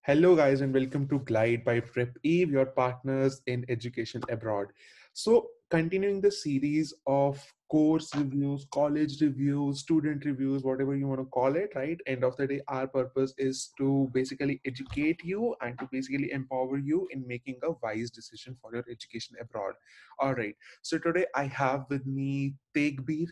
Hello, guys, and welcome to Glide by Prep Eve, your partners in education abroad. So, continuing the series of course reviews, college reviews, student reviews, whatever you want to call it, right? End of the day, our purpose is to basically educate you and to basically empower you in making a wise decision for your education abroad. All right. So, today I have with me Tegbir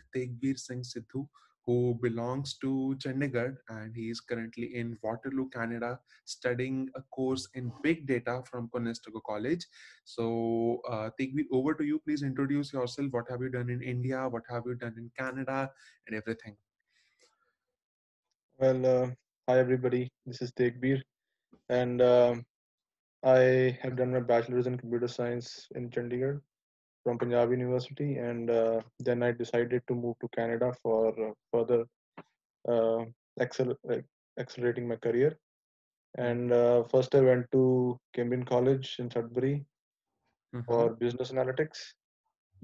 Singh Sidhu, who belongs to Chandigarh, and he is currently in Waterloo, Canada, studying a course in big data from Conestoga College. So, Tegveer, over to you. Please introduce yourself. What have you done in India? What have you done in Canada? And everything. Well, hi everybody. This is Tegbir, and I have done my bachelor's in computer science in Chandigarh from Punjab University, and then I decided to move to Canada for further uh, accelerating my career. And first, I went to Cambridge College in Sudbury Mm-hmm. for business analytics.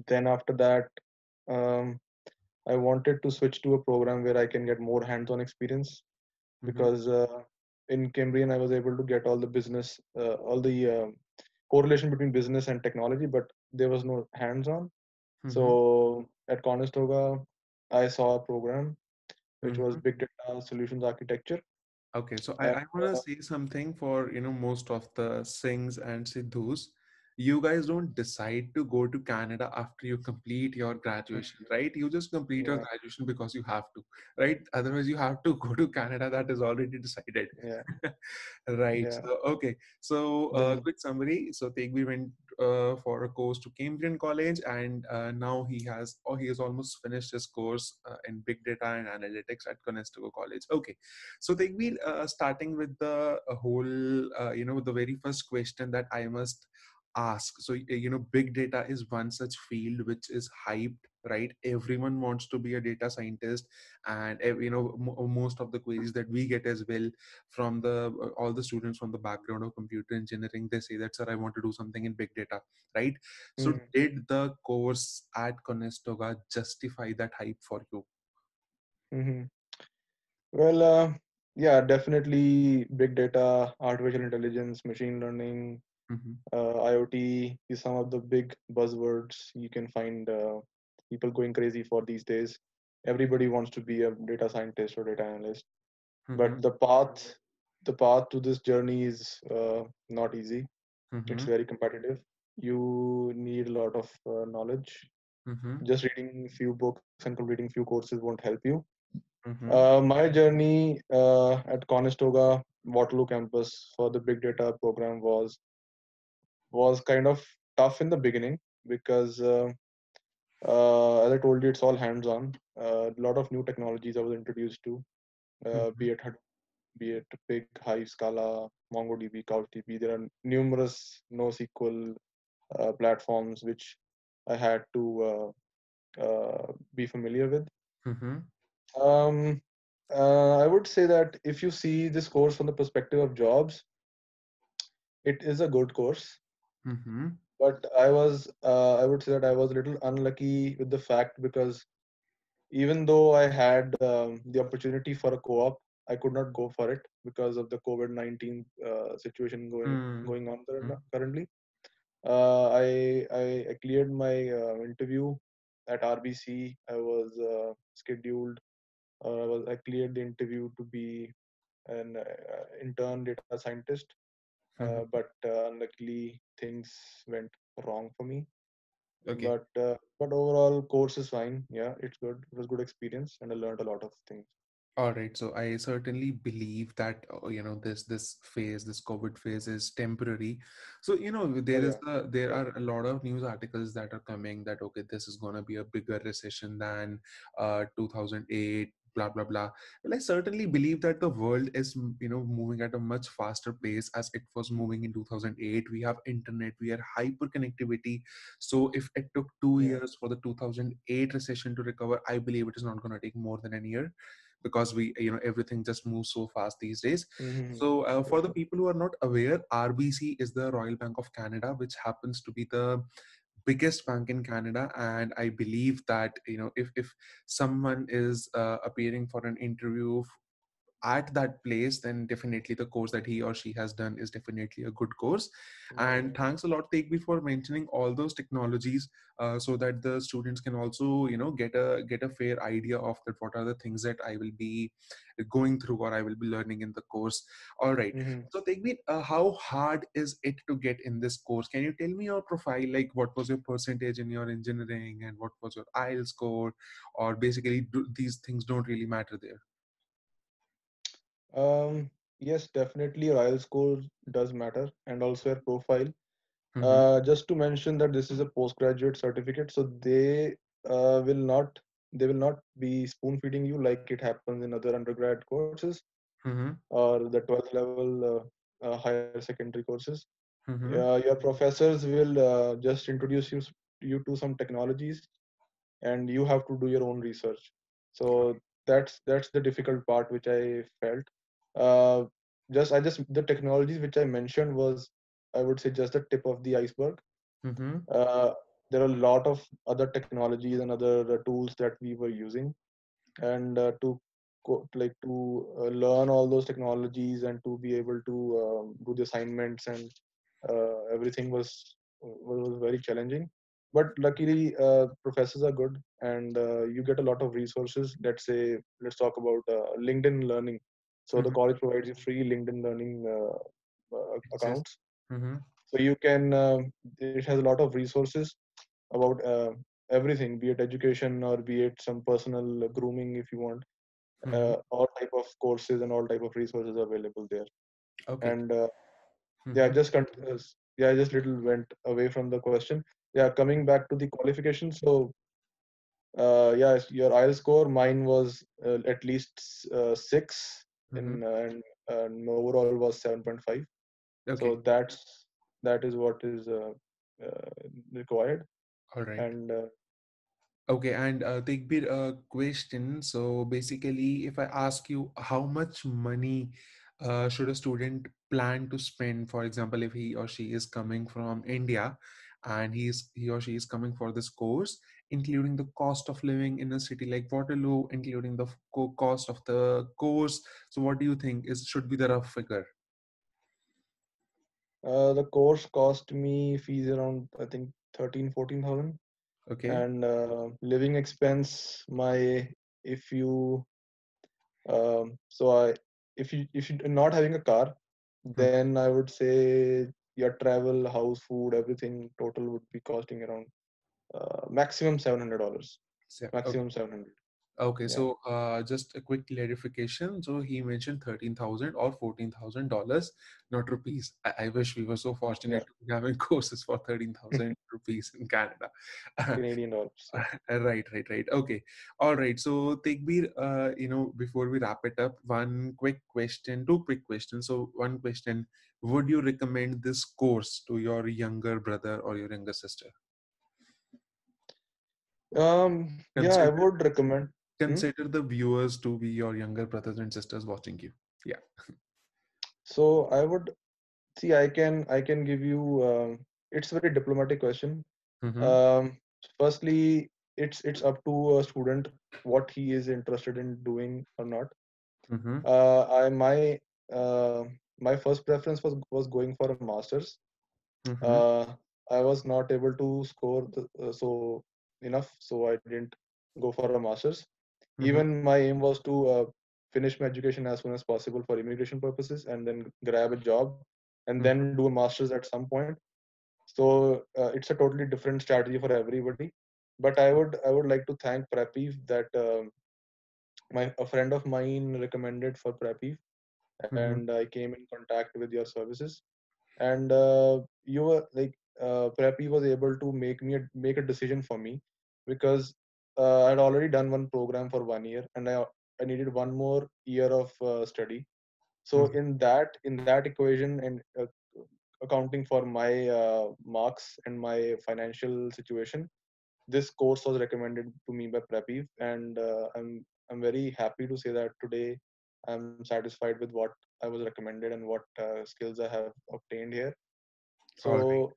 Then after that, um, I wanted to switch to a program where I can get more hands-on experience Mm-hmm. because in Cambrian I was able to get all the correlation between business and technology, but there was no hands-on. Mm-hmm. So at Conestoga, I saw a program which was Mm-hmm. Big Data Solutions Architecture, Okay, so I, and I want to say something for most of the Singhs and Siddhus. You guys don't decide to go to Canada after you complete your graduation, right? You just complete your yeah, graduation because you have to, right? Otherwise, you have to go to Canada. That is already decided. yeah, Right. yeah. So, okay. So, Then quick summary. So, Tegvi went for a course to Cambridge College, and now he has almost finished his course in Big Data and Analytics at Conestoga College. Okay. So, Tegvi, starting with the whole, the very first question that I must ask. So, big data is one such field which is hyped, right? Everyone wants to be a data scientist, and most of the queries that we get as well from the all the students from the background of computer engineering, they say that, sir, I want to do something in big data, right? So, mm, did the course at Conestoga justify that hype for you? hmm well, yeah, definitely big data, artificial intelligence, machine learning, Mm-hmm. IoT is some of the big buzzwords you can find people going crazy for these days. Everybody wants to be a data scientist or data analyst, Mm-hmm. but the path to this journey is not easy. It's Mm-hmm. very competitive. You need a lot of knowledge. Mm-hmm. Just reading few books and completing few courses won't help you. Mm-hmm. My journey at Conestoga Waterloo campus for the big data program was kind of tough in the beginning because as I told you, it's all hands-on. A lot of new technologies I was introduced to, Mm-hmm. be it Hadoop, be it Big Hive, Scala, MongoDB, CouchDB. There are numerous NoSQL platforms which I had to be familiar with. Mm-hmm. Um, I would say that if you see this course from the perspective of jobs, it is a good course. Mm-hmm. But I would say that I was a little unlucky with the fact because even though I had the opportunity for a co-op, I could not go for it because of the COVID-19 situation going on currently. I cleared my interview at RBC. I was scheduled. I cleared the interview to be an intern data scientist, Mm-hmm. but unluckily things went wrong for me. Okay. But overall, course is fine. Yeah, it's good. It was good experience, and I learned a lot of things. All right, so I certainly believe that this phase, this COVID phase, is temporary. So Oh yeah, there yeah. are a lot of news articles that are coming that, okay, this is gonna be a bigger recession than 2008, blah blah blah. Well, I certainly believe that the world is moving at a much faster pace as it was moving in 2008. We have internet, we are hyper connectivity. So if it took two Yeah. years for the 2008 recession to recover, I believe it is not gonna take more than a year, because we everything just moves so fast these days. Mm-hmm. So For for the sure. people who are not aware, RBC is the Royal Bank of Canada, which happens to be the biggest bank in Canada. And I believe that if someone is appearing for an interview at that place, then definitely the course that he or she has done is definitely a good course. And thanks a lot, Tekbi, for mentioning all those technologies, so that the students can also, get a fair idea of that what are the things that I will be going through or I will be learning in the course. All right. Mm-hmm. So Tekbi, how hard is it to get in this course? Can you tell me your profile, like what was your percentage in your engineering and what was your IELTS score, or basically these things don't really matter there? Yes, definitely your IELTS score does matter, and also your profile. Mm-hmm. Just to mention that this is a postgraduate certificate, so will not they will not be spoon feeding you like it happens in other undergrad courses Mm-hmm. or the 12th level higher secondary courses. Mm-hmm. Your professors will just introduce you to some technologies, and you have to do your own research. So that's the difficult part which I felt. Uh, just the technologies which I mentioned was, I would say, just the tip of the iceberg. Mm-hmm. Uh, there are a lot of other technologies and other tools that we were using, and to learn all those technologies and to be able to do the assignments and everything was very challenging. But luckily, professors are good, and you get a lot of resources. Let's talk about LinkedIn Learning. So the Mm-hmm. college provides you free LinkedIn Learning Yes. accounts. Mm-hmm. So you can. It has a lot of resources about everything, be it education or be it some personal grooming if you want. Mm-hmm. All type of courses and all type of resources available there. Okay. And yeah, Mm-hmm. yeah, I just little went away from the question. Yeah, coming back to the qualification. So yeah, your IELTS score, mine was at least 6 Mm-hmm. and overall was 7.5. Okay. So that is what is required. All right. And Okay, and Tegbir, a question. So basically, if I ask you how much money should a student plan to spend, for example, if he or she is coming from India and he or she is coming for this course, including the cost of living in a city like Waterloo, including the cost of the course. So what do you think is should be the rough figure? the course cost me fees around, I think, 13-14,000. Okay. And living expense, my if you so I if you're not having a car, Mhm. then I would say your travel, house, food, everything total would be costing around maximum $700. So, Maximum 700. okay, Yeah, so just a quick clarification. So he mentioned 13,000 or $14,000, not rupees. I wish we were so yeah. fortunate to be having courses for 13,000 rupees in Canada. Canadian dollars. Yeah. Right, right, right. Okay. All right. So Tegbir, before we wrap it up, one quick question, two quick questions. So one question, would you recommend this course to your younger brother or your younger sister? Yeah, I Consider would recommend. Hmm? consider the viewers to be your younger brothers and sisters watching you. Yeah. So I would see. I can give you. It's a very diplomatic question. Mm-hmm. Um, Firstly, it's up to a student what he is interested in doing or not. Mm-hmm. I my first preference was going for a master's. Mm-hmm. Uh, I was not able to score so enough, so I didn't go for a master's. Mm-hmm. Even my aim was to finish my education as soon as possible for immigration purposes, and then grab a job, and Mm-hmm. then do a master's at some point. So it's a totally different strategy for everybody. But I would like to thank Prepev that a friend of mine recommended for Prepev, Mm-hmm. and I came in contact with your services. And you were like Preppy was able to make a decision for me, because I'd already done one program for 1 year, and I needed one more year of study. So Mm-hmm. in that equation, and accounting for my marks and my financial situation, this course was recommended to me by Preppy, and I'm very happy to say that today I'm satisfied with what I was recommended and what skills I have obtained here. All right. So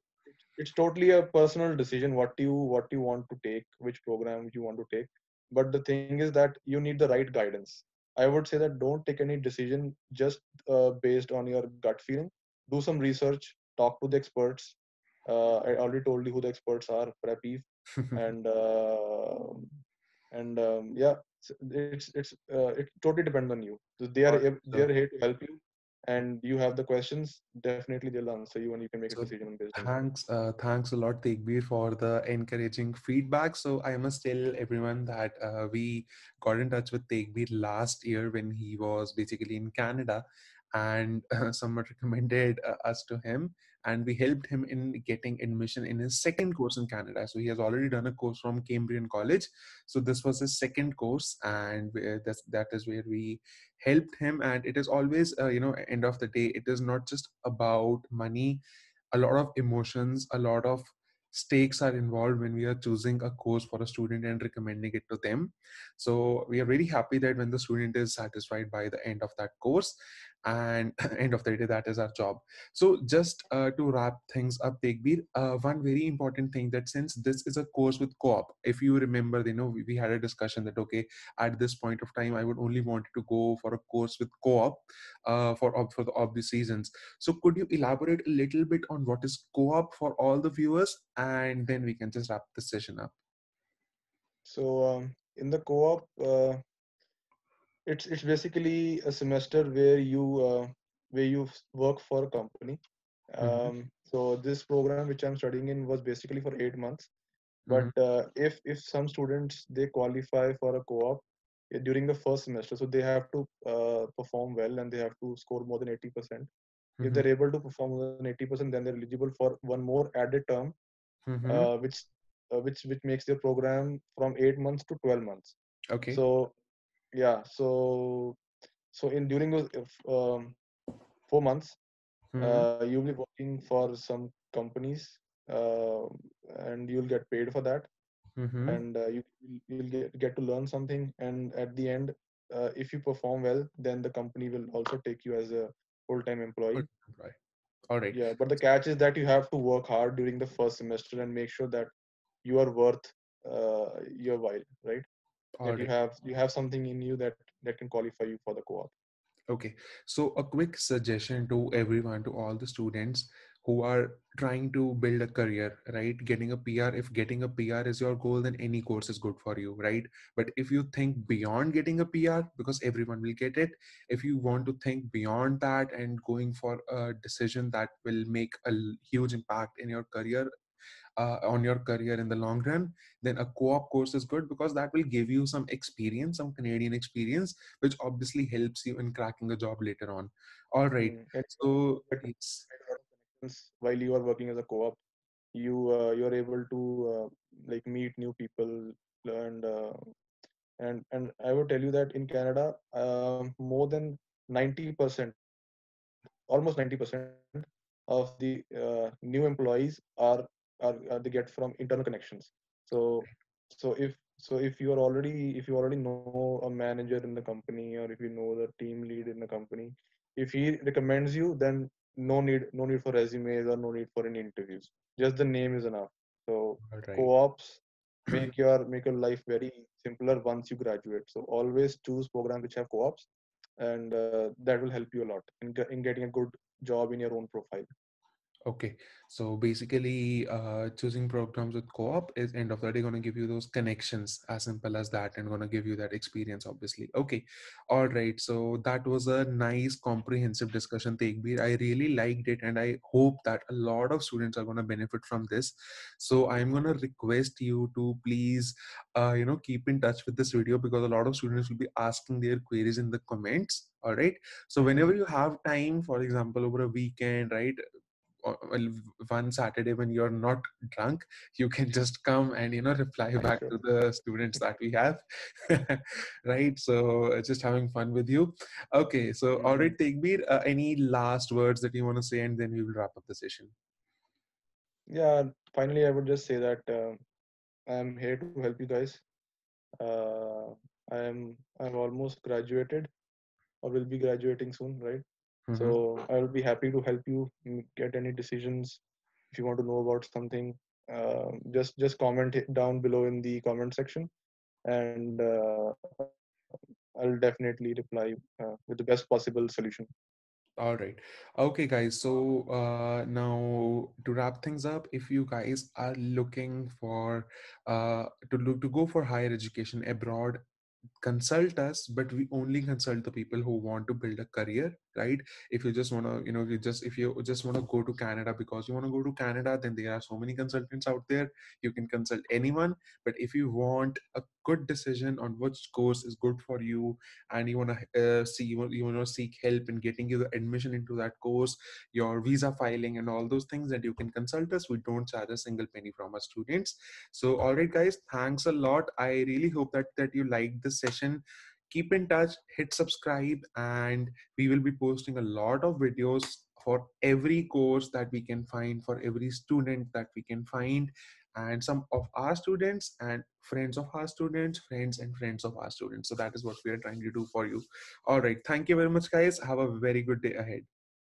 it's totally a personal decision what you want to take, which program you want to take. But the thing is that you need the right guidance. I would say that don't take any decision just based on your gut feeling. Do some research, talk to the experts. I already told you who the experts are, Prep, and yeah, it totally depends on you. So All right, they so are here to help you, and you have the questions. Definitely, they'll answer you, and you can make a So decision based on that. thanks a lot, Tegbir, for the encouraging feedback. So I must tell everyone that we got in touch with Tegbir last year when he was basically in Canada, and someone recommended us to him, and we helped him in getting admission in his second course in Canada. So he has already done a course from Cambrian College. So this was his second course, and that is where we helped him. And it is always, end of the day, it is not just about money. A lot of emotions, a lot of stakes are involved when we are choosing a course for a student and recommending it to them. So we are really happy that when the student is satisfied by the end of that course, and end of the day, that is our job. So just to wrap things up, Tegbir, one very important thing, that since this is a course with co-op, if you remember, we had a discussion that, okay, at this point of time, I would only want to go for a course with co-op for the obvious reasons. So could you elaborate a little bit on what is co-op for all the viewers, and then we can just wrap the session up. So in the co-op, it's basically a semester where you work for a company. Mm-hmm, So this program which I'm studying in was basically for 8 months. But mm-hmm, if some students they qualify for a co-op during the first semester, so they have to perform well and they have to score more than 80%. If mm-hmm, they're able to perform more than 80%, then they're eligible for one more added term, mm-hmm. uh, which which makes their program from 8 months to 12 months. Okay. So yeah, so in during those 4 months, Mm-hmm, you'll be working for some companies, uh, and you'll get paid for that, mm-hmm. and you'll get to learn something. And at the end, if you perform well, then the company will also take you as a full-time Good. employee. Right. All right. Yeah, but the catch is that you have to work hard during the first semester and make sure that you are worth your while, right? All That right. you have something in you that can qualify you for the co-op. Okay, so a quick suggestion to everyone, to all the students who are trying to build a career, right? Getting a PR, if getting a PR is your goal, then any course is good for you, right? But if you think beyond getting a PR, because everyone will get it, if you want to think beyond that and going for a decision that will make a huge impact in your career, on your career in the long run, then a co-op course is good, because that will give you some experience, some Canadian experience, which obviously helps you in cracking a job later on. All right. And So you get it's a lot of connections while you are working as a co-op. You are able to like meet new people, and and I would tell you that in Canada, more than 90%, almost 90% of the new employees are they get from internal connections. So if you are already if you already know a manager in the company, or if you know the team lead in the company, if he recommends you, then no need for resumes or no need for any interviews. Just the name is enough. So all right. co-ops make your life very simpler once you graduate. So always choose programs which have co-ops, and that will help you a lot in getting a good job in your own profile. Okay, so basically, choosing programs with co-op is end of the day going to give you those connections, as simple as that, and going to give you that experience, obviously. Okay, all right. So that was a nice, comprehensive discussion, Tegbir. I really liked it, and I hope that a lot of students are going to benefit from this. So I'm going to request you to please, keep in touch with this video, because a lot of students will be asking their queries in the comments. All right. So Hmm. whenever you have time, for example, over a weekend, right? Well, one Saturday when you're not drunk, you can just come and reply back Sure. to the students that we have, right? So just having fun with you. Okay, so all Hmm. right, Tegbir, any last words that you want to say, and then we will wrap up the session. Yeah. Finally, I would just say that I'm here to help you guys. Uh, I'm almost graduated, or will be graduating soon, right? Mm-hmm. So I will be happy to help you get any decisions. If you want to know about something, just comment it down below in the comment section, and I'll be happy to help you. I'll definitely reply with the best possible solution. All right. Okay, guys. So now to wrap things up, if you guys are looking for to go for higher education abroad, consult us, but we only consult the people who want to build a career, right? If you just want to, if you just want to go to Canada because you want to go to Canada, then there are so many consultants out there. You can consult anyone. But if you want a good decision on which course is good for you, and you want to you want to seek help in getting you the admission into that course, your visa filing and all those things, that you can consult us. We don't charge a single penny from our students. So, all right, guys, thanks a lot. I really hope that you liked this session. Keep in touch, hit subscribe, and we will be posting a lot of videos for every course that we can find, for every student that we can find, and some of our students and friends of our students, friends and friends of our students. So that is what we are trying to do for you. All right. Thank you very much, guys. Have a very good day ahead.